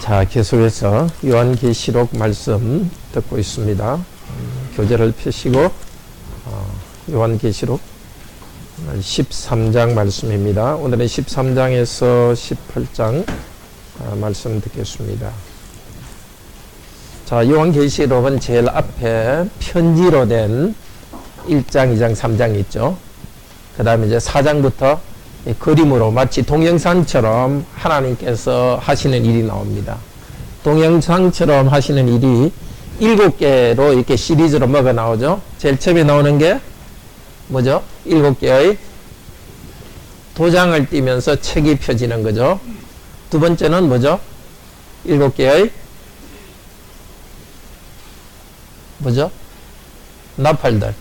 자, 계속해서 요한계시록 말씀 듣고 있습니다. 교재를 펴시고 요한계시록 13장 말씀입니다. 오늘은 13장에서 18장 말씀 듣겠습니다. 자, 요한계시록은 제일 앞에 편지로 된 1장, 2장, 3장이 있죠. 그 다음에 이제 4장부터 그림으로 마치 동영상처럼 하나님께서 하시는 일이 나옵니다. 동영상처럼 하시는 일이 7개로 이렇게 시리즈로 뭐가 나오죠? 제일 처음에 나오는 게 뭐죠? 7개의 도장을 띄면서 책이 펴지는 거죠. 두 번째는 뭐죠? 7개의 뭐죠? 나팔들.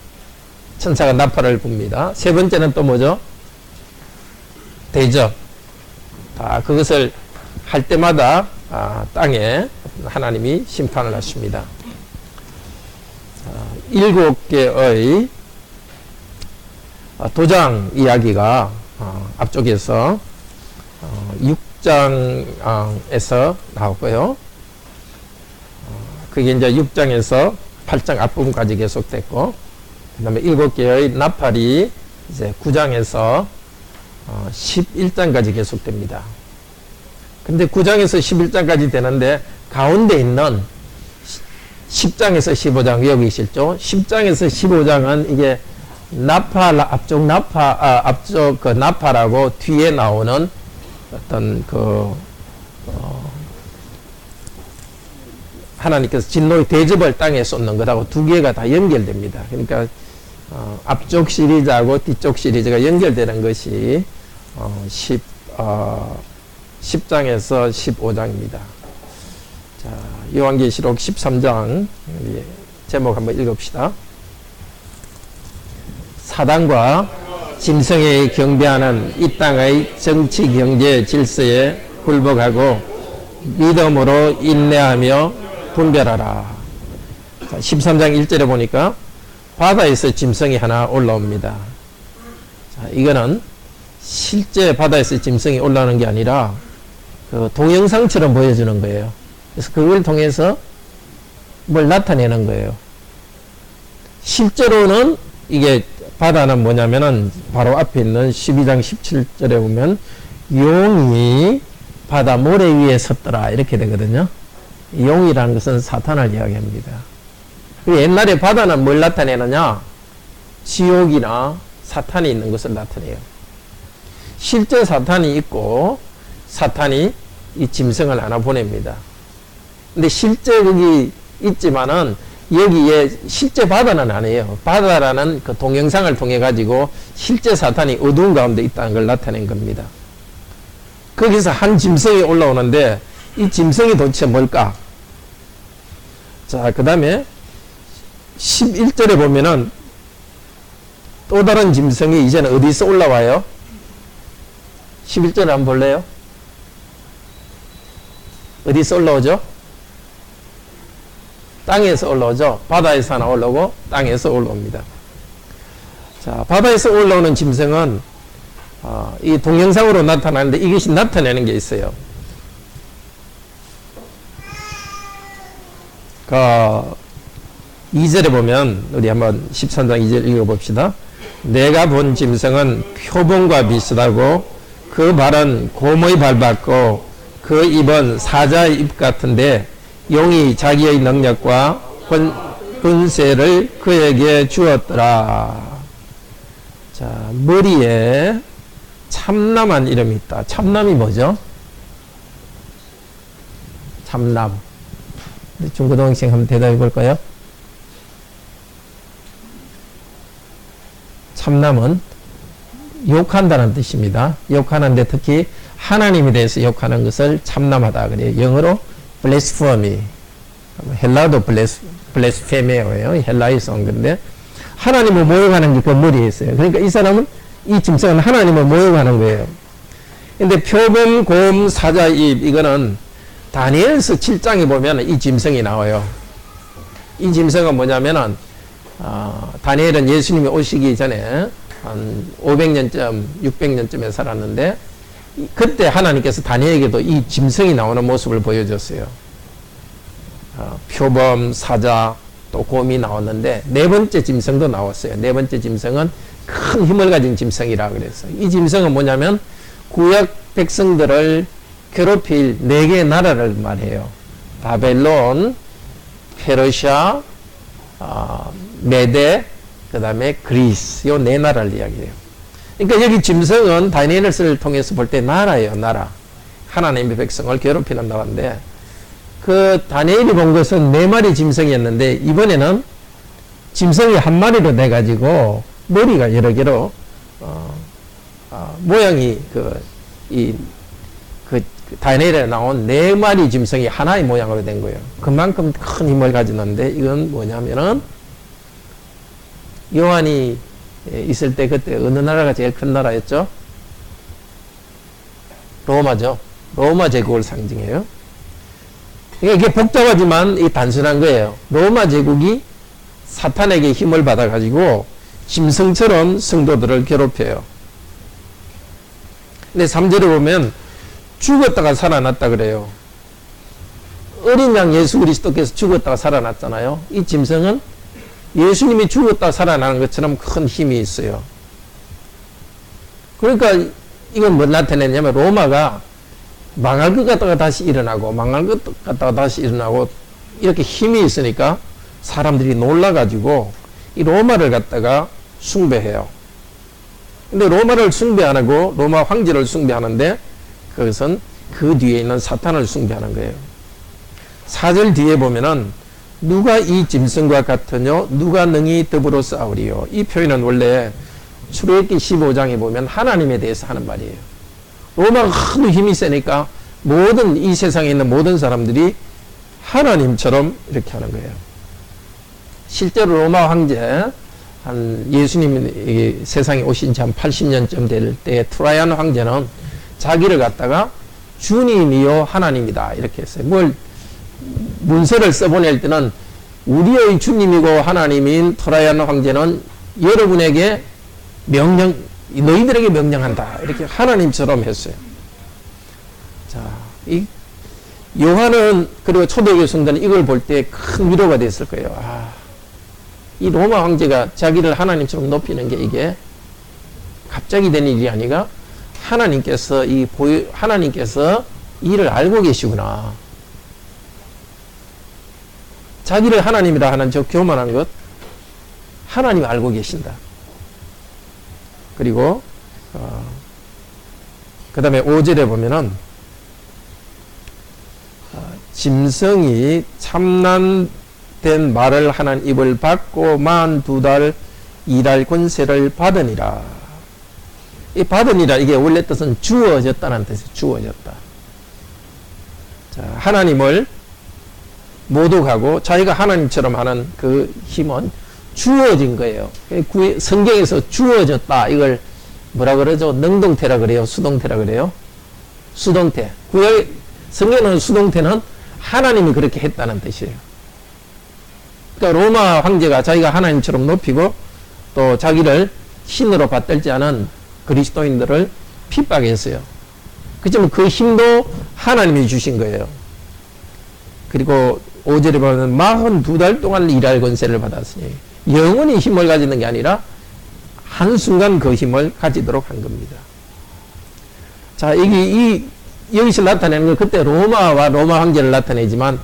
천사가 나팔을 붑니다. 세 번째는 또 뭐죠? 대접. 그것을 할 때마다 땅에 하나님이 심판을 하십니다. 7개의 도장 이야기가 앞쪽에서 6장에서 나오고요. 그게 이제 6장에서 8장 앞부분까지 계속됐고, 그 다음에 7개의 나팔이 이제 9장에서 11장까지 계속됩니다. 근데 9장에서 11장까지 되는데 가운데 있는 10장에서 15장 여기 있죠. 10장에서 15장은 이게 앞쪽 그 나팔하고 뒤에 나오는 어떤 하나님께서 진노의 대접을 땅에 쏟는 것하고 두 개가 다 연결됩니다. 그러니까 앞쪽 시리즈하고 뒤쪽 시리즈가 연결되는 것이 10장에서 15장입니다. 자, 요한계시록 13장 제목 한번 읽읍시다. 사단과 짐승에 경배하는 이 땅의 정치 경제 질서에 굴복하고 믿음으로 인내하며 분별하라. 자, 13장 1절에 보니까 바다에서 짐승이 하나 올라옵니다. 자, 이거는 실제 바다에서 짐승이 올라오는 게 아니라 그 동영상처럼 보여주는 거예요. 그래서 그걸 통해서 뭘 나타내는 거예요. 실제로는 이게 바다는 뭐냐면은 바로 앞에 있는 12장 17절에 보면 용이 바다 모래 위에 섰더라 이렇게 되거든요. 용이라는 것은 사탄을 이야기합니다. 옛날에 바다는 뭘 나타내느냐? 지옥이나 사탄이 있는 것을 나타내요. 실제 사탄이 있고 사탄이 이 짐승을 하나 보냅니다. 근데 실제 거기 있지만은 여기에 실제 바다는 아니에요. 바다라는 그 동영상을 통해 가지고 실제 사탄이 어두운 가운데 있다는 걸 나타낸 겁니다. 거기서 한 짐승이 올라오는데 이 짐승이 도대체 뭘까? 자, 그 다음에 11절에 보면은 또 다른 짐승이 이제는 어디서 올라와요? 11절에 한번 볼래요? 어디서 올라오죠? 땅에서 올라오죠? 바다에서 하나 올라오고 땅에서 올라옵니다. 자, 바다에서 올라오는 짐승은 이 동영상으로 나타나는데 이것이 나타내는 게 있어요. 2절에 보면 우리 한번 13장 2절 읽어봅시다. 내가 본 짐승은 표범과 비슷하고 그 발은 곰의 발 같고 그 입은 사자의 입 같은데 용이 자기의 능력과 권세를 그에게 주었더라. 자, 머리에 참남한 이름이 있다. 참남이 뭐죠? 참남. 중고등학생 한번 대답해 볼까요? 참남은 욕한다는 뜻입니다. 욕하는데 특히 하나님에 대해서 욕하는 것을 참남하다 그래요. 영어로 blasphemy. 헬라도 blasphem이에요. 헬라에서 온 건데 하나님을 모욕하는 게 그 머리에 있어요. 그러니까 이 사람은 이 짐승은 하나님을 모욕하는 거예요. 근데 표범, 곰, 사자, 입 이거는 다니엘서 7장에 보면 이 짐승이 나와요. 이 짐승은 뭐냐면은 다니엘은 예수님이 오시기 전에 한 500년쯤, 600년쯤에 살았는데 그때 하나님께서 다니엘에게도 이 짐승이 나오는 모습을 보여줬어요. 표범, 사자, 또 곰이 나왔는데 네 번째 짐승도 나왔어요. 네 번째 짐승은 큰 힘을 가진 짐승이라 그랬어요. 이 짐승은 뭐냐면 구약 백성들을 괴롭힐 네 개의 나라를 말해요. 바벨론, 페르시아, 메데, 그 다음에 그리스, 요 네 나라를 이야기해요. 그러니까 여기 짐승은 다니엘을 통해서 볼 때 나라예요, 나라. 하나님의 백성을 괴롭히는 나라인데, 그 다니엘이 본 것은 네 마리 짐승이었는데, 이번에는 짐승이 한 마리로 돼가지고, 머리가 여러 개로, 모양이 다니엘에 나온 네 마리 짐승이 하나의 모양으로 된 거예요. 그만큼 큰 힘을 가지는데, 이건 뭐냐면은, 요한이 있을 때 그때 어느 나라가 제일 큰 나라였죠? 로마죠. 로마 제국을 상징해요. 그러니까 이게 복잡하지만 이 단순한 거예요. 로마 제국이 사탄에게 힘을 받아가지고 짐승처럼 성도들을 괴롭혀요. 근데 3절에 보면 죽었다가 살아났다 그래요. 어린 양 예수 그리스도께서 죽었다가 살아났잖아요. 이 짐승은 예수님이 죽었다 살아나는 것처럼 큰 힘이 있어요. 그러니까 이건 뭘 나타내냐면 로마가 망할 것 같다가 다시 일어나고 망할 것 같다가 다시 일어나고 이렇게 힘이 있으니까 사람들이 놀라가지고 이 로마를 갖다가 숭배해요. 근데 로마를 숭배 안 하고 로마 황제를 숭배하는데 그것은 그 뒤에 있는 사탄을 숭배하는 거예요. 4절 뒤에 보면은 누가 이 짐승과 같으뇨? 누가 능히 더불어 싸우리요? 이 표현은 원래 출애굽기 15장에 보면 하나님에 대해서 하는 말이에요. 로마가 큰 힘이 세니까 모든 이 세상에 있는 모든 사람들이 하나님처럼 이렇게 하는 거예요. 실제로 로마 황제 한 예수님이 세상에 오신 지 한 80년쯤 될 때 트라이안 황제는 자기를 갖다가 주님이요 하나님이다 이렇게 했어요. 뭘 문서를 써보낼 때는 우리의 주님이고 하나님인 트라이안 황제는 여러분에게 너희들에게 명령한다. 이렇게 하나님처럼 했어요. 자, 이 요한은 그리고 초대교회 성도는 이걸 볼 때 큰 위로가 됐을 거예요. 이 로마 황제가 자기를 하나님처럼 높이는 게 이게 갑자기 된 일이 아니라 하나님께서 이를 알고 계시구나. 자기를 하나님이라 하는 저 교만한 것 하나님 알고 계신다. 그리고 그 다음에 5절에 보면은 짐승이 참난된 말을 하는 입을 받고 42달 일할 권세를 받으니라. 이 받으니라 이게 원래 뜻은 주어졌다는 뜻이에요. 주어졌다. 자, 하나님을 모독하고 자기가 하나님처럼 하는 그 힘은 주어진 거예요. 성경에서 주어졌다. 이걸 뭐라 그러죠? 능동태라 그래요? 수동태라 그래요? 수동태. 성경은 수동태는 하나님이 그렇게 했다는 뜻이에요. 그러니까 로마 황제가 자기가 하나님처럼 높이고 또 자기를 신으로 받들지 않은 그리스도인들을 핍박했어요. 그렇지만 그 힘도 하나님이 주신 거예요. 그리고 5절에 보면 42달 동안 일할 권세를 받았으니 영원히 힘을 가지는 게 아니라 한순간 그 힘을 가지도록 한 겁니다. 자, 여기서 나타내는 건 그때 로마와 로마 황제를 나타내지만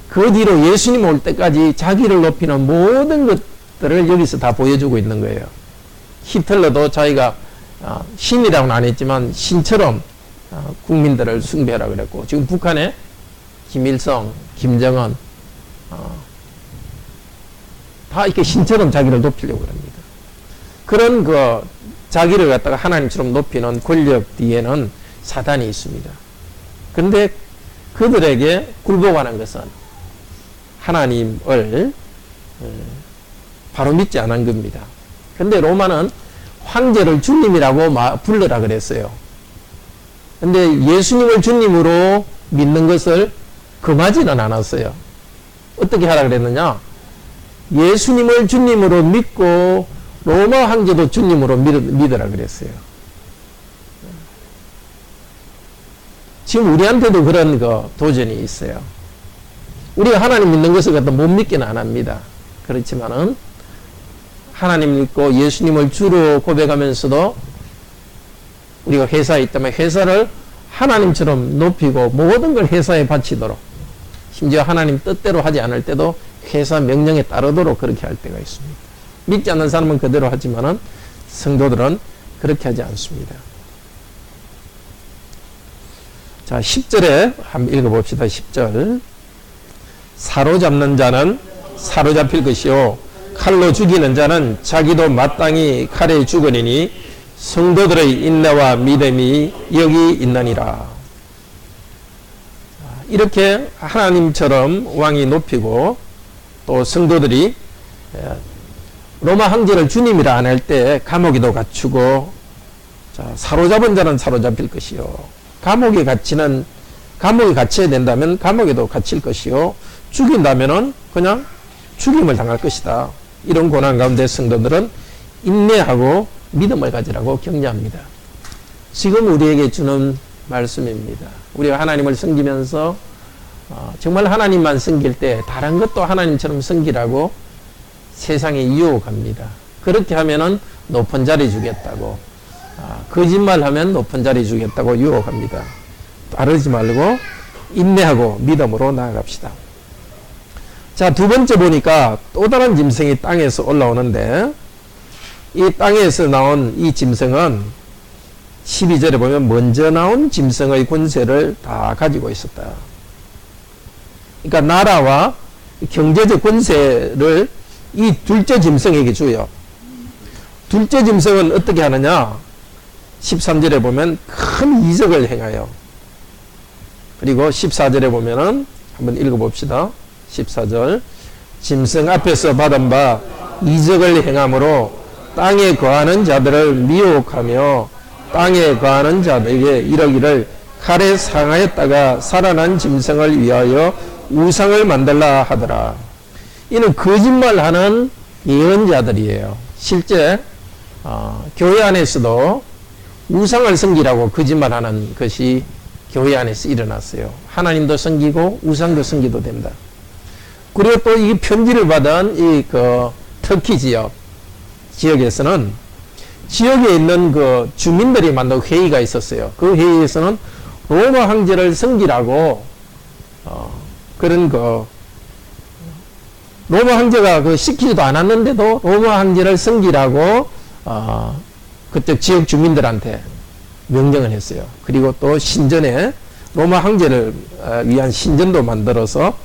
그 뒤로 예수님 올 때까지 자기를 높이는 모든 것들을 여기서 다 보여주고 있는 거예요. 히틀러도 자기가 신이라고는 안 했지만 신처럼 국민들을 숭배하라 그랬고 지금 북한에 김일성, 김정은 다 이렇게 신처럼 자기를 높이려고 합니다. 그런 자기를 갖다가 하나님처럼 높이는 권력 뒤에는 사단이 있습니다. 그런데 그들에게 굴복하는 것은 하나님을 바로 믿지 않은 겁니다. 그런데 로마는 황제를 주님이라고 불러라 그랬어요. 그런데 예수님을 주님으로 믿는 것을 금하지는 않았어요. 어떻게 하라 그랬느냐? 예수님을 주님으로 믿고 로마 황제도 주님으로 믿으라 그랬어요. 지금 우리한테도 그런 도전이 있어요. 우리가 하나님 믿는 것을 갖다 못 믿기는 안 합니다. 그렇지만은 하나님 믿고 예수님을 주로 고백하면서도 우리가 회사에 있다면 회사를 하나님처럼 높이고 모든 걸 회사에 바치도록, 심지어 하나님 뜻대로 하지 않을 때도 회사 명령에 따르도록 그렇게 할 때가 있습니다. 믿지 않는 사람은 그대로 하지만은 성도들은 그렇게 하지 않습니다. 자, 10절에 한번 읽어봅시다. 10절. 사로잡는 자는 사로잡힐 것이요 칼로 죽이는 자는 자기도 마땅히 칼에 죽으리니 성도들의 인내와 믿음이 여기 있느니라. 이렇게 하나님처럼 왕이 높이고 또 성도들이 로마 황제를 주님이라 안 할 때 감옥에도 갇히고, 자, 사로잡은 자는 사로잡힐 것이요 감옥에 갇혀야 된다면 감옥에도 갇힐 것이요 죽인다면은 그냥 죽임을 당할 것이다. 이런 고난 가운데 성도들은 인내하고 믿음을 가지라고 격려합니다. 지금 우리에게 주는 말씀입니다. 우리가 하나님을 섬기면서 정말 하나님만 섬길 때 다른 것도 하나님처럼 섬기라고 세상에 유혹합니다. 그렇게 하면은 높은 자리 주겠다고, 거짓말하면 높은 자리 주겠다고 유혹합니다. 따르지 말고 인내하고 믿음으로 나아갑시다. 자, 두 번째 보니까 또 다른 짐승이 땅에서 올라오는데, 이 땅에서 나온 이 짐승은 12절에 보면 먼저 나온 짐승의 권세를 다 가지고 있었다. 그러니까 나라와 경제적 권세를 이 둘째 짐승에게 줘요. 둘째 짐승은 어떻게 하느냐? 13절에 보면 큰 이적을 행하여, 그리고 14절에 보면은 한번 읽어봅시다. 14절. 짐승 앞에서 받은 바 이적을 행함으로 땅에 거하는 자들을 미혹하며 땅에 거하는 자들에게 이러기를 칼에 상하였다가 살아난 짐승을 위하여 우상을 만들라 하더라. 이는 거짓말하는 예언자들이에요. 실제 교회 안에서도 우상을 섬기라고 거짓말하는 것이 교회 안에서 일어났어요. 하나님도 섬기고 우상도 섬기도 된다. 그리고 또 이 편지를 받은 이 터키 지역에서는 지역에 있는 주민들이 만든 회의가 있었어요. 그 회의에서는 로마 황제를 섬기라고 그런 로마 황제가 시키지도 않았는데도 로마 황제를 섬기라고 그때 지역 주민들한테 명령을 했어요. 그리고 또 신전에 로마 황제를 위한 신전도 만들어서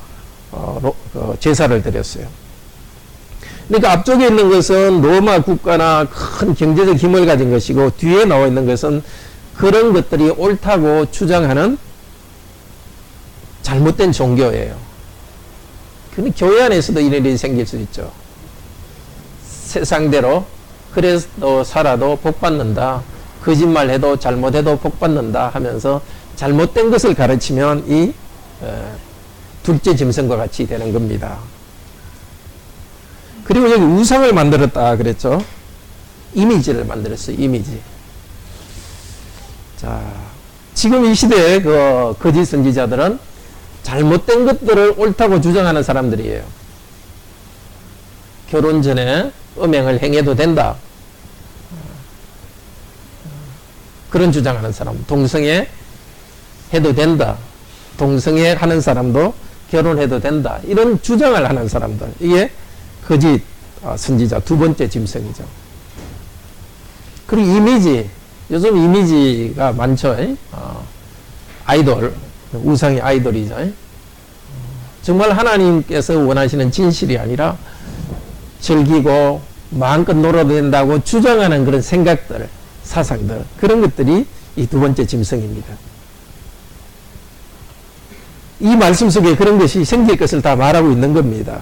제사를 드렸어요. 그러니까 앞쪽에 있는 것은 로마 국가나 큰 경제적 힘을 가진 것이고, 뒤에 나와 있는 것은 그런 것들이 옳다고 주장하는 잘못된 종교예요. 근데 교회 안에서도 이런 일이 생길 수 있죠. 세상대로 그래도 살아도 복 받는다, 거짓말해도 잘못해도 복 받는다 하면서 잘못된 것을 가르치면 이 둘째 짐승과 같이 되는 겁니다. 그리고 여기 우상을 만들었다 그랬죠. 이미지를 만들었어요. 이미지. 자, 지금 이 시대의 거짓 선지자들은 잘못된 것들을 옳다고 주장하는 사람들이에요. 결혼 전에 음행을 행해도 된다, 그런 주장하는 사람. 동성애 해도 된다, 동성애 하는 사람도 결혼해도 된다, 이런 주장을 하는 사람들. 이게 거짓 선지자 두 번째 짐승이죠. 그리고 이미지, 요즘 이미지가 많죠. 아이돌, 우상의 아이돌이죠. 정말 하나님께서 원하시는 진실이 아니라 즐기고 마음껏 놀아도 된다고 주장하는 그런 생각들, 사상들, 그런 것들이 이 두 번째 짐승입니다. 이 말씀 속에 그런 것이 생길 것을 다 말하고 있는 겁니다.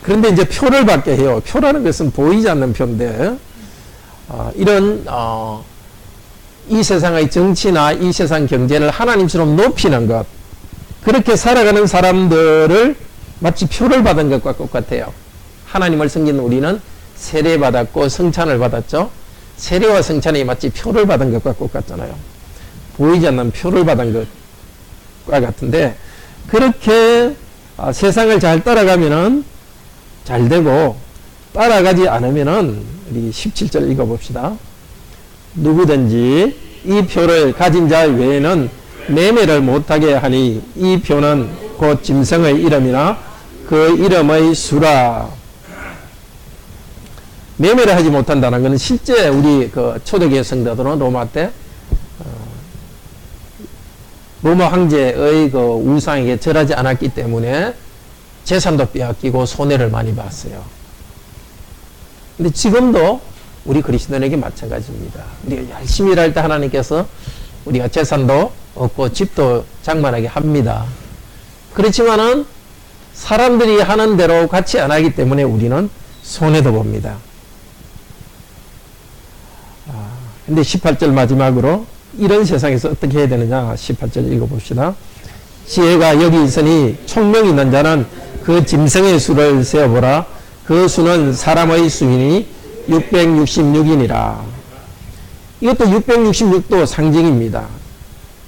그런데 이제 표를 받게 해요. 표라는 것은 보이지 않는 표인데, 이런 이 세상의 정치나 이 세상 경제를 하나님처럼 높이는 것, 그렇게 살아가는 사람들을 마치 표를 받은 것과 똑같아요. 하나님을 섬기는 우리는 세례받았고 성찬을 받았죠. 세례와 성찬이 마치 표를 받은 것과 똑같잖아요. 보이지 않는 표를 받은 것과 같은데, 그렇게 세상을 잘 따라가면은 잘 되고, 따라가지 않으면은 우리 17절 읽어봅시다. 누구든지 이 표를 가진 자 외에는 매매를 못하게 하니 이 표는 곧 짐승의 이름이나 그 이름의 수라. 매매를 하지 못한다는 것은 실제 우리 그 초대교회 성도들은 로마 때 로마 황제의 그 우상에게 절하지 않았기 때문에 재산도 빼앗기고 손해를 많이 봤어요. 근데 지금도 우리 그리스도인에게 마찬가지입니다. 우리가 열심히 일할 때 하나님께서 우리가 재산도 얻고 집도 장만하게 합니다. 그렇지만은 사람들이 하는 대로 같이 안 하기 때문에 우리는 손해도 봅니다. 근데 18절 마지막으로 이런 세상에서 어떻게 해야 되느냐 18절 읽어봅시다. 지혜가 여기 있으니 총명 있는 자는 그 짐승의 수를 세어보라. 그 수는 사람의 수이니 666이니라. 이것도 666도 상징입니다.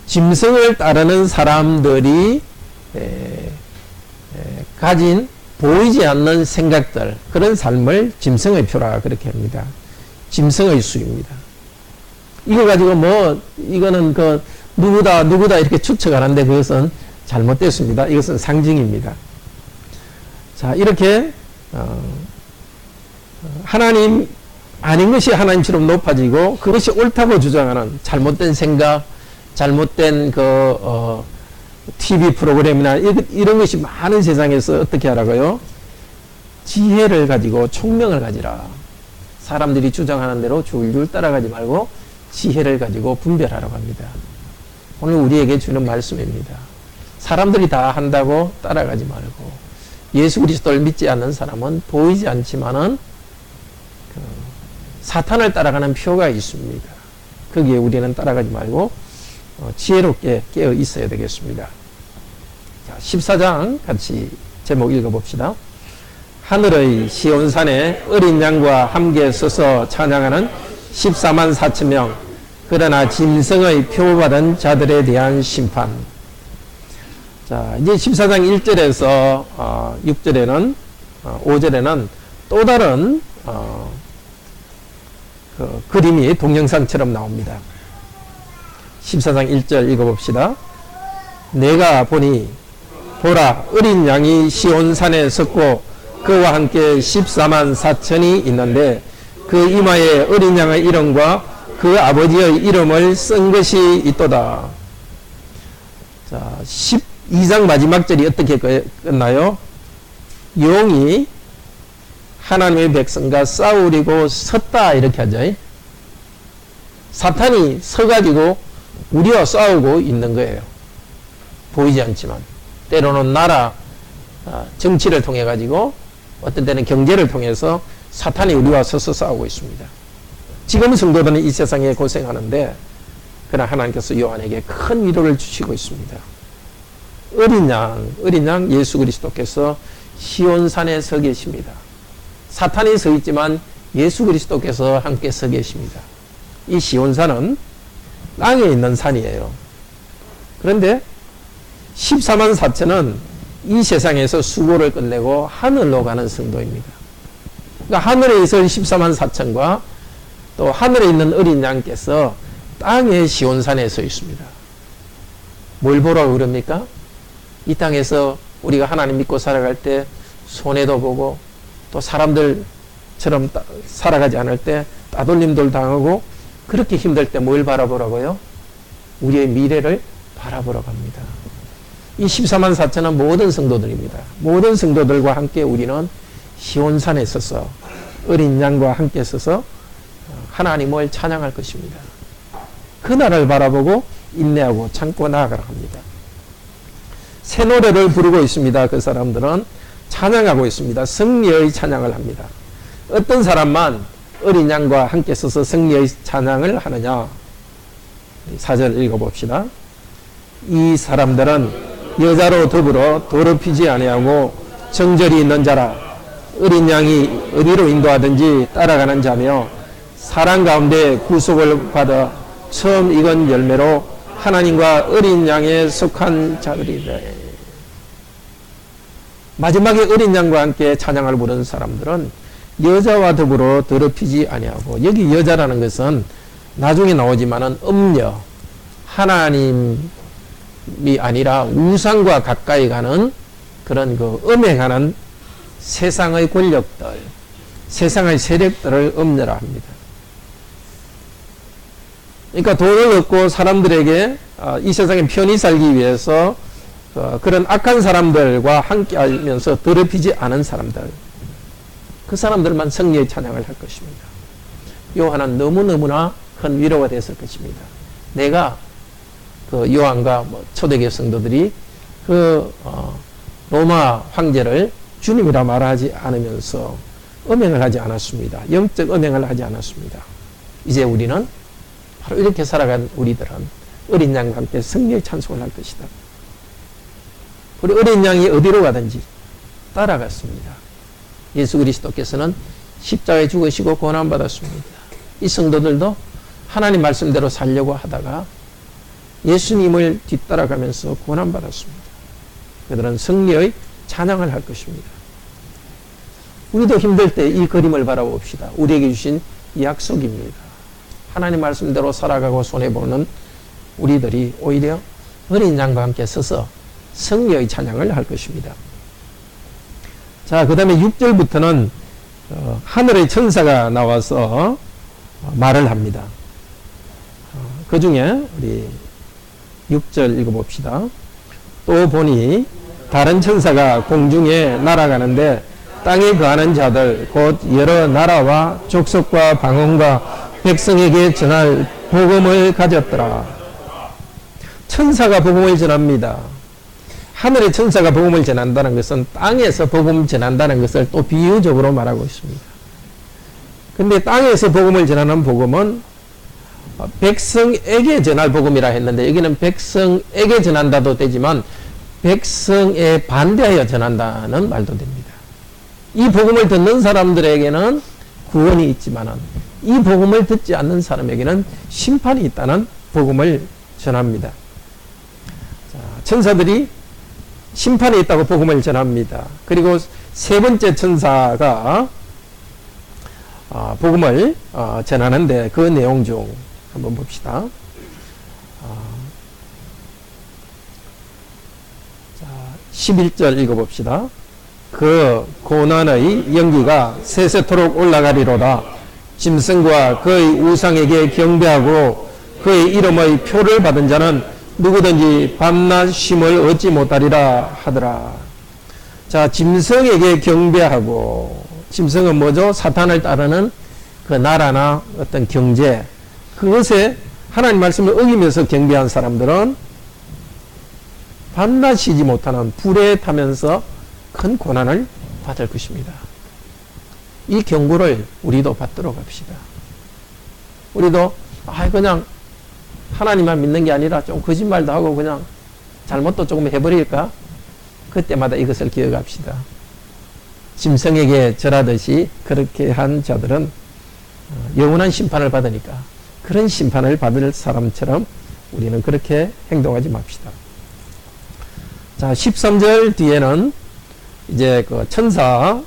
짐승을 따르는 사람들이 가진 보이지 않는 생각들, 그런 삶을 짐승의 표라 그렇게 합니다. 짐승의 수입니다. 이거 가지고 이거는 누구다 이렇게 추측하는데 그것은 잘못됐습니다. 이것은 상징입니다. 자, 이렇게, 하나님, 아닌 것이 하나님처럼 높아지고 그것이 옳다고 주장하는 잘못된 생각, 잘못된 TV 프로그램이나 이런 것이 많은 세상에서 어떻게 하라고요? 지혜를 가지고 총명을 가지라. 사람들이 주장하는 대로 줄줄 따라가지 말고 지혜를 가지고 분별하라고 합니다. 오늘 우리에게 주는 말씀입니다. 사람들이 다 한다고 따라가지 말고 예수 그리스도를 믿지 않는 사람은 보이지 않지만은 사탄을 따라가는 표가 있습니다. 거기에 우리는 따라가지 말고 지혜롭게 깨어 있어야 되겠습니다. 자, 14장 같이 제목 읽어봅시다. 하늘의 시온산에 어린 양과 함께 서서 찬양하는 14만 4천 명, 그러나 짐승의 표받은 자들에 대한 심판. 자, 이제 14장 1절에서 6절에는 5절에는 또 다른 그림이 동영상처럼 나옵니다. 14장 1절 읽어봅시다. 내가 보니 보라 어린 양이 시온산에 섰고 그와 함께 14만 4천이 있는데 그 이마에 어린 양의 이름과 그 아버지의 이름을 쓴 것이 있도다. 자, 12장 마지막 절이 어떻게 끝나요? 용이 하나님의 백성과 싸우려고 섰다 이렇게 하죠. 사탄이 서가지고 우리와 싸우고 있는 거예요. 보이지 않지만 때로는 나라 정치를 통해 가지고 어떤 때는 경제를 통해서 사탄이 우리와 서서 싸우고 있습니다. 지금 성도들은 이 세상에 고생하는데 그러나 하나님께서 요한에게 큰 위로를 주시고 있습니다. 어린 양 예수 그리스도께서 시온산에 서 계십니다. 사탄이 서 있지만 예수 그리스도께서 함께 서 계십니다. 이 시온산은 땅에 있는 산이에요. 그런데 14만 4천은 이 세상에서 수고를 끝내고 하늘로 가는 성도입니다. 그러니까 하늘에 있을 14만 4천과 또 하늘에 있는 어린 양께서 땅의 시온산에 서 있습니다. 뭘 보라고 그럽니까? 이 땅에서 우리가 하나님 믿고 살아갈 때 손해도 보고 또 사람들처럼 살아가지 않을 때 따돌림들 당하고 그렇게 힘들 때 뭘 바라보라고요? 우리의 미래를 바라보라고 합니다. 이 14만 4천은 모든 성도들입니다. 모든 성도들과 함께 우리는 시온산에 서서 어린 양과 함께 서서 하나님을 찬양할 것입니다. 그날을 바라보고 인내하고 참고 나아가라 합니다. 새 노래를 부르고 있습니다. 그 사람들은 찬양하고 있습니다. 승리의 찬양을 합니다. 어떤 사람만 어린 양과 함께 서서 승리의 찬양을 하느냐? 4절 읽어봅시다. 이 사람들은 여자로 더불어 더럽히지 아니하고 정절이 있는 자라. 어린 양이 어디로 인도하든지 따라가는 자며 사랑 가운데 구속을 받아 처음 익은 열매로 하나님과 어린 양에 속한 자들이라. 마지막에 어린 양과 함께 찬양을 부른 사람들은 여자와 더불어 더럽히지 아니하고, 여기 여자라는 것은 나중에 나오지만은 음녀, 하나님이 아니라 우상과 가까이 가는 그런 그 음에 가는 세상의 권력들, 세상의 세력들을 음녀라 합니다. 그러니까 돈을 얻고 사람들에게 이 세상에 편히 살기 위해서 그런 악한 사람들과 함께 하면서 더럽히지 않은 사람들, 그 사람들만 성령의 찬양을 할 것입니다. 요한은 너무너무나 큰 위로가 됐을 것입니다. 내가 그 요한과 초대교회 성도들이 그 로마 황제를 주님이라 말하지 않으면서 음행을 하지 않았습니다. 영적 음행을 하지 않았습니다. 이제 우리는 바로 이렇게 살아간 우리들은 어린 양과 함께 성령의 찬송을 할 것이다. 우리 어린 양이 어디로 가든지 따라갔습니다. 예수 그리스도께서는 십자가에 죽으시고 고난받았습니다. 이 성도들도 하나님 말씀대로 살려고 하다가 예수님을 뒤따라가면서 고난받았습니다. 그들은 승리의 찬양을 할 것입니다. 우리도 힘들 때 이 그림을 바라봅시다. 우리에게 주신 약속입니다. 하나님 말씀대로 살아가고 손해보는 우리들이 오히려 어린 양과 함께 서서 승리의 찬양을 할 것입니다. 자, 그 다음에 6절부터는 하늘의 천사가 나와서 말을 합니다. 그 중에 우리 6절 읽어봅시다. 또 보니 다른 천사가 공중에 날아가는데 땅에 거하는 자들 곧 여러 나라와 족속과 방언과 백성에게 전할 복음을 가졌더라. 천사가 복음을 전합니다. 하늘의 천사가 복음을 전한다는 것은 땅에서 복음을 전한다는 것을 또 비유적으로 말하고 있습니다. 근데 땅에서 복음을 전하는 복음은 백성에게 전할 복음이라 했는데, 여기는 백성에게 전한다도 되지만 백성에 반대하여 전한다는 말도 됩니다. 이 복음을 듣는 사람들에게는 구원이 있지만은 이 복음을 듣지 않는 사람에게는 심판이 있다는 복음을 전합니다. 자, 천사들이 심판이 있다고 복음을 전합니다. 그리고 세 번째 천사가 복음을 전하는데 그 내용 중 한번 봅시다. 자, 11절 읽어봅시다. 그 고난의 연기가 세세토록 올라가리로다. 짐승과 그의 우상에게 경배하고 그의 이름의 표를 받은 자는 누구든지 밤낮 쉼을 얻지 못하리라 하더라. 자, 짐승에게 경배하고, 짐승은 뭐죠? 사탄을 따르는 그 나라나 어떤 경제, 그것에 하나님 말씀을 어기면서 경배한 사람들은 밤낮 쉬지 못하는 불에 타면서 큰 고난을 받을 것입니다. 이 경고를 우리도 받도록 합시다. 우리도 그냥 하나님만 믿는 게 아니라 좀 거짓말도 하고 그냥 잘못도 조금 해버릴까? 그때마다 이것을 기억합시다. 짐승에게 절하듯이 그렇게 한 자들은 영원한 심판을 받으니까 그런 심판을 받을 사람처럼 우리는 그렇게 행동하지 맙시다. 자, 13절 뒤에는 이제 그 천사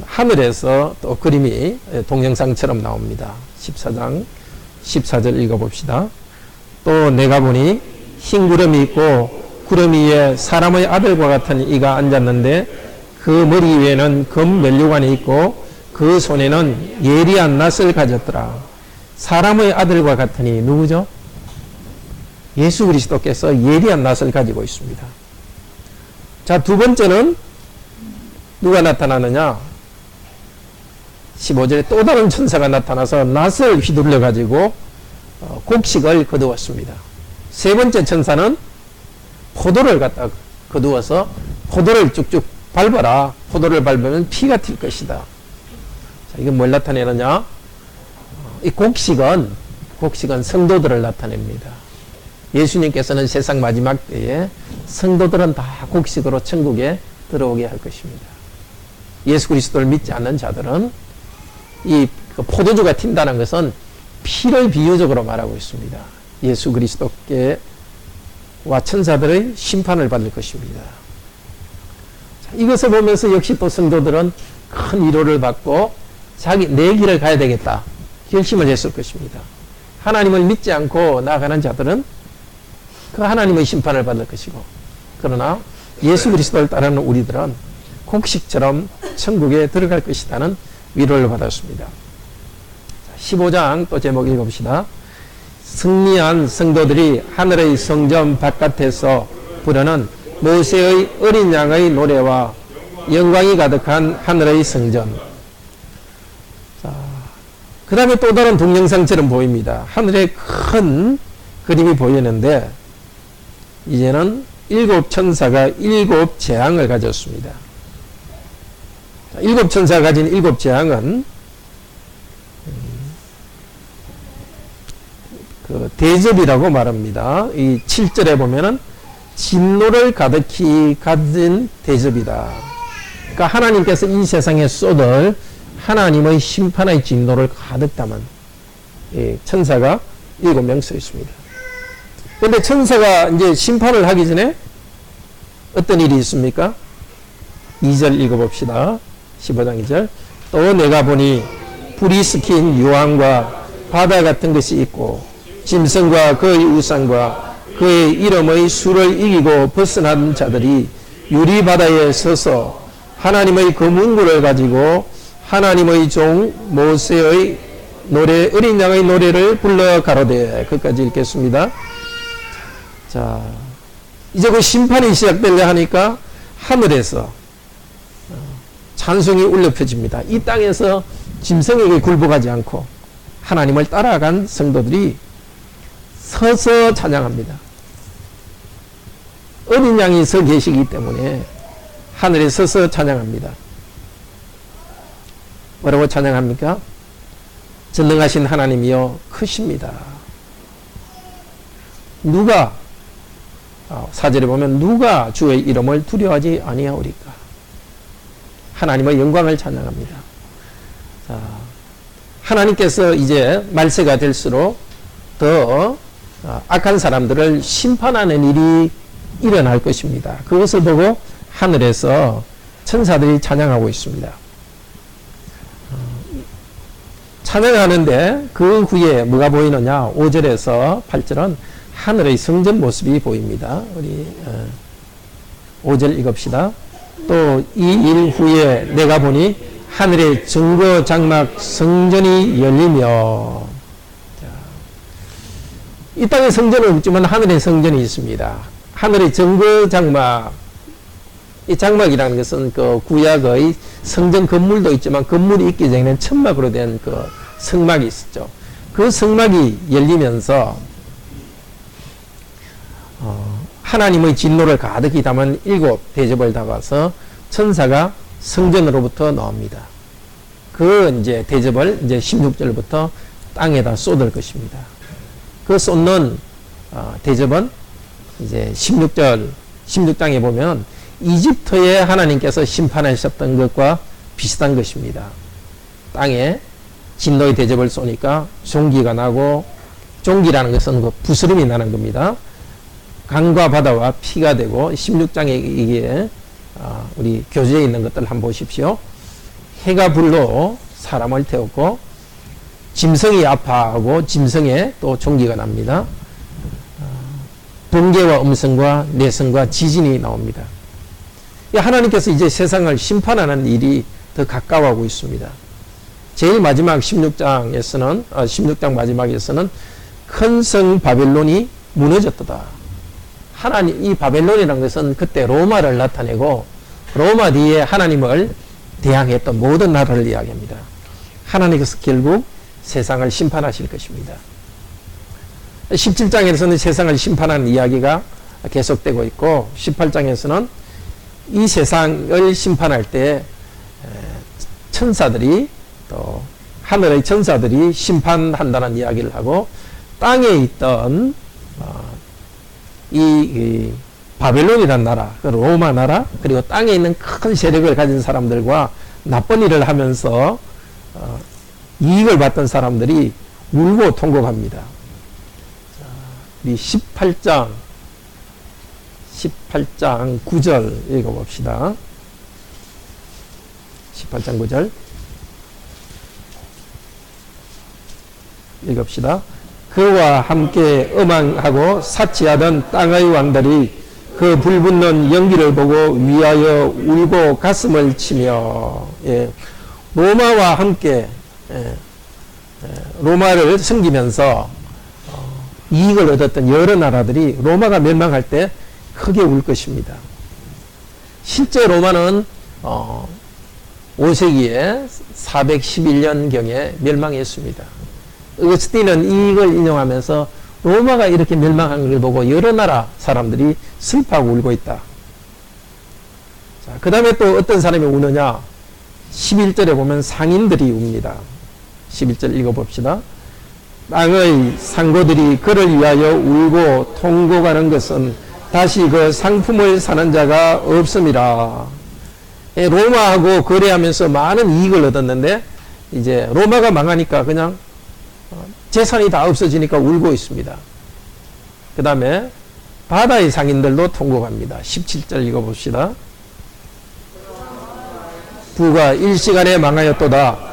하늘에서 또 그림이 동영상처럼 나옵니다. 14장 14절 읽어봅시다. 또 내가 보니 흰 구름이 있고 구름 위에 사람의 아들과 같은 이가 앉았는데 그 머리 위에는 금 면류관이 있고 그 손에는 예리한 낫을 가졌더라. 사람의 아들과 같으니 누구죠? 예수 그리스도께서 예리한 낫을 가지고 있습니다. 자, 두 번째는 누가 나타나느냐? 15절에 또 다른 천사가 나타나서 낫을 휘둘러 가지고 곡식을 거두었습니다. 세 번째 천사는 포도를 갖다 거두어서 포도를 쭉쭉 밟아라. 포도를 밟으면 피가 튈 것이다. 자, 이건 뭘 나타내느냐? 이 곡식은 성도들을 나타냅니다. 예수님께서는 세상 마지막 때에 성도들은 다 곡식으로 천국에 들어오게 할 것입니다. 예수 그리스도를 믿지 않는 자들은 이 포도주가 튄다는 것은 피를 비유적으로 말하고 있습니다. 예수 그리스도께와 천사들의 심판을 받을 것입니다. 자, 이것을 보면서 역시 또 성도들은 큰 위로를 받고 내 길을 가야 되겠다 결심을 했을 것입니다. 하나님을 믿지 않고 나아가는 자들은 그 하나님의 심판을 받을 것이고, 그러나 예수 그리스도를 따르는 우리들은 곡식처럼 천국에 들어갈 것이라는 위로를 받았습니다. 15장 또 제목 읽어봅시다. 승리한 성도들이 하늘의 성전 바깥에서 부르는 모세의 어린 양의 노래와 영광이 가득한 하늘의 성전. 그 다음에 또 다른 동영상처럼 보입니다. 하늘에 큰 그림이 보이는데 이제는 7 천사가 7 재앙을 가졌습니다. 7 천사가 가진 7 재앙은 그 대접이라고 말합니다. 이 7절에 보면은 진노를 가득히 가진 대접이다. 그러니까 하나님께서 이 세상에 쏟을 하나님의 심판의 진노를 가득 담은 천사가 7명 서 있습니다. 그런데 천사가 이제 심판을 하기 전에 어떤 일이 있습니까? 2절 읽어봅시다. 15장 2절. 또 내가 보니 불이 스킨 유황과 바다 같은 것이 있고 짐승과 그의 우상과 그의 이름의 수를 이기고 벗어난 자들이 유리바다에 서서 하나님의 그 문구를 가지고 하나님의 종 모세의 노래, 어린 양의 노래를 불러 가로되. 끝까지 읽겠습니다. 자, 이제 그 심판이 시작되려 하니까 하늘에서 찬송이 울려 펴집니다. 이 땅에서 짐승에게 굴복하지 않고 하나님을 따라간 성도들이 서서 찬양합니다. 어린 양이 서 계시기 때문에 하늘에 서서 찬양합니다. 뭐라고 찬양합니까? 전능하신 하나님이여 크십니다. 누가 4절에 보면 누가 주의 이름을 두려워하지 아니하오리까. 하나님의 영광을 찬양합니다. 자, 하나님께서 이제 말세가 될수록 더 악한 사람들을 심판하는 일이 일어날 것입니다. 그것을 보고 하늘에서 천사들이 찬양하고 있습니다. 찬양하는데 그 후에 뭐가 보이느냐? 5절에서 8절은 하늘의 성전 모습이 보입니다. 우리 5절 읽읍시다. 또 이 일 후에 내가 보니 하늘의 증거 장막 성전이 열리며. 이 땅에 성전은 없지만 하늘의 성전이 있습니다. 하늘의 증거 장막, 이 장막이라는 것은 그 구약의 성전 건물도 있지만 건물이 있기 전에는 천막으로 된 그 성막이 있었죠. 그 성막이 열리면서 하나님의 진노를 가득히 담은 7 대접을 담아서 천사가 성전으로부터 나옵니다. 그 이제 대접을 이제 16절부터 땅에다 쏟을 것입니다. 그 쏟는 대접은 이제 16장에 보면 이집트에 하나님께서 심판하셨던 것과 비슷한 것입니다. 땅에 진노의 대접을 쏘니까 종기가 나고, 종기라는 것은 그 부스럼이 나는 겁니다. 강과 바다와 피가 되고, 16장에 이게 우리 교재에 있는 것들 한번 보십시오. 해가 불로 사람을 태웠고 짐승이 아파하고 짐승에 또 종기가 납니다. 번개와 음성과 내성과 지진이 나옵니다. 하나님께서 이제 세상을 심판하는 일이 더 가까워하고 있습니다. 제일 마지막 16장에서는 16장 마지막에서는 큰 성 바벨론이 무너졌다. 하나님, 이 바벨론이라는 것은 그때 로마를 나타내고 로마 뒤에 하나님을 대항했던 모든 나라를 이야기합니다. 하나님께서 결국 세상을 심판하실 것입니다. 17장에서는 세상을 심판하는 이야기가 계속되고 있고 18장에서는 이 세상을 심판할 때 천사들이 또 하늘의 천사들이 심판한다는 이야기를 하고 땅에 있던 이 바벨론이라는 나라, 그 로마 나라, 그리고 땅에 있는 큰 세력을 가진 사람들과 나쁜 일을 하면서 이익을 받던 사람들이 울고 통곡합니다. 우리 18장 9절 읽어봅시다. 18장 9절 읽읍시다. 그와 함께 음행하고 사치하던 땅의 왕들이 그 불붙는 연기를 보고 위하여 울고 가슴을 치며, 예, 로마와 함께 로마를 섬기면서 이익을 얻었던 여러 나라들이 로마가 멸망할 때 크게 울 것입니다. 실제 로마는 5세기에 411년경에 멸망했습니다. 어거스틴은 이익을 인용하면서 로마가 이렇게 멸망한 걸 보고 여러 나라 사람들이 슬퍼하고 울고 있다. 그 다음에 또 어떤 사람이 우느냐? 11절에 보면 상인들이 웁니다. 11절 읽어봅시다. 땅의 상고들이 그를 위하여 울고 통곡하는 것은 다시 그 상품을 사는 자가 없음이라. 로마하고 거래하면서 많은 이익을 얻었는데 이제 로마가 망하니까 그냥 재산이 다 없어지니까 울고 있습니다. 그 다음에 바다의 상인들도 통곡합니다. 17절 읽어봅시다. 부가 일시간에 망하였도다.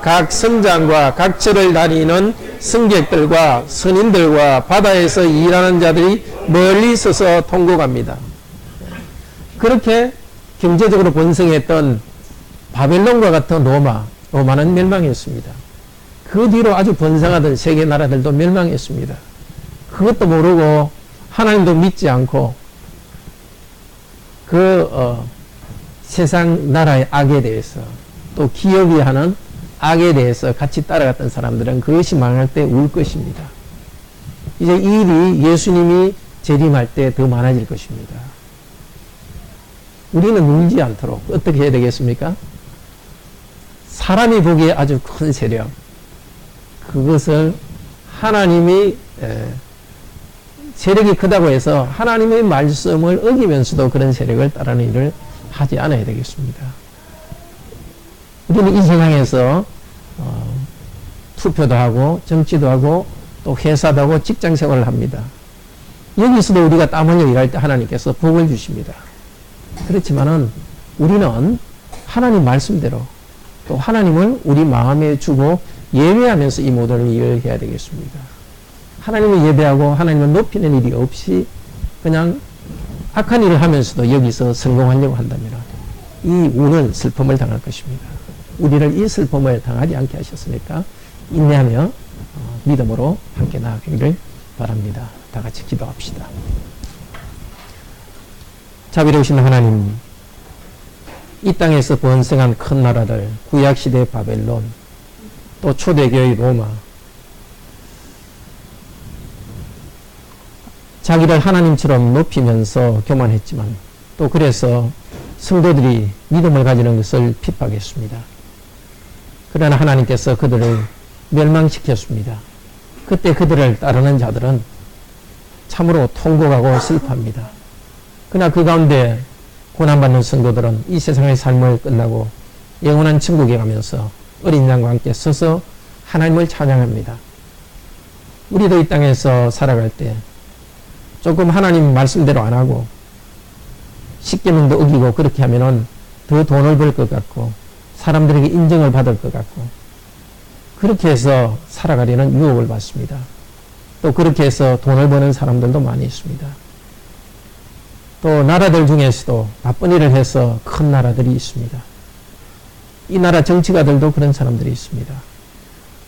각 선장과 각 처를 다니는 승객들과 선인들과 바다에서 일하는 자들이 멀리 서서 통곡합니다. 그렇게 경제적으로 번성했던 바벨론과 같은 로마는 멸망했습니다. 그 뒤로 아주 번성하던 세계 나라들도 멸망했습니다. 그것도 모르고 하나님도 믿지 않고 세상 나라의 악에 대해서 또 기업이 하는 악에 대해서 같이 따라갔던 사람들은 그것이 망할 때 울 것입니다. 이제 이 일이 예수님이 재림할 때 더 많아질 것입니다. 우리는 울지 않도록 어떻게 해야 되겠습니까? 사람이 보기에 아주 큰 세력, 그것을 하나님이 세력이 크다고 해서 하나님의 말씀을 어기면서도 그런 세력을 따르는 일을 하지 않아야 되겠습니다. 우리는 이 세상에서 투표도 하고 정치도 하고 또 회사도 하고 직장 생활을 합니다. 여기서도 우리가 땀 흘려 일할 때 하나님께서 복을 주십니다. 그렇지만은 우리는 하나님 말씀대로 또 하나님을 우리 마음에 주고 예배하면서 이 모든 일을 해야 되겠습니다. 하나님을 예배하고 하나님을 높이는 일이 없이 그냥 악한 일을 하면서도 여기서 성공하려고 한다면 이 우는 슬픔을 당할 것입니다. 우리를 이 슬픔을 당하지 않게 하셨으니까 인내하며 믿음으로 함께 나아가기를 바랍니다. 다 같이 기도합시다. 자비로우신 하나님, 이 땅에서 번성한 큰 나라들, 구약시대 바벨론, 또 초대교의 로마, 자기를 하나님처럼 높이면서 교만했지만 또 그래서 성도들이 믿음을 가지는 것을 핍박했습니다. 그러나 하나님께서 그들을 멸망시켰습니다. 그때 그들을 따르는 자들은 참으로 통곡하고 슬퍼합니다. 그러나 그 가운데 고난받는 성도들은 이 세상의 삶을 끝나고 영원한 천국에 가면서 어린 양과 함께 서서 하나님을 찬양합니다. 우리도 이 땅에서 살아갈 때 조금 하나님 말씀대로 안 하고 십계명도 어기고 그렇게 하면은 더 돈을 벌 것 같고 사람들에게 인정을 받을 것 같고 그렇게 해서 살아가려는 유혹을 받습니다. 또 그렇게 해서 돈을 버는 사람들도 많이 있습니다. 또 나라들 중에서도 나쁜 일을 해서 큰 나라들이 있습니다. 이 나라 정치가들도 그런 사람들이 있습니다.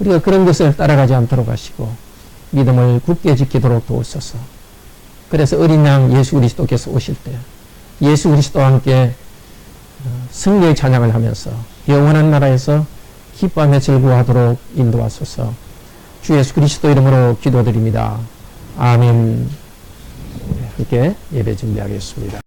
우리가 그런 것을 따라가지 않도록 하시고 믿음을 굳게 지키도록 도우소서. 그래서 어린 양 예수 그리스도께서 오실 때 예수 그리스도와 함께 승리의 찬양을 하면서 영원한 나라에서 기뻐하며 즐거워하도록 인도하소서. 주 예수 그리스도 이름으로 기도드립니다. 아멘. 함께 예배 준비하겠습니다.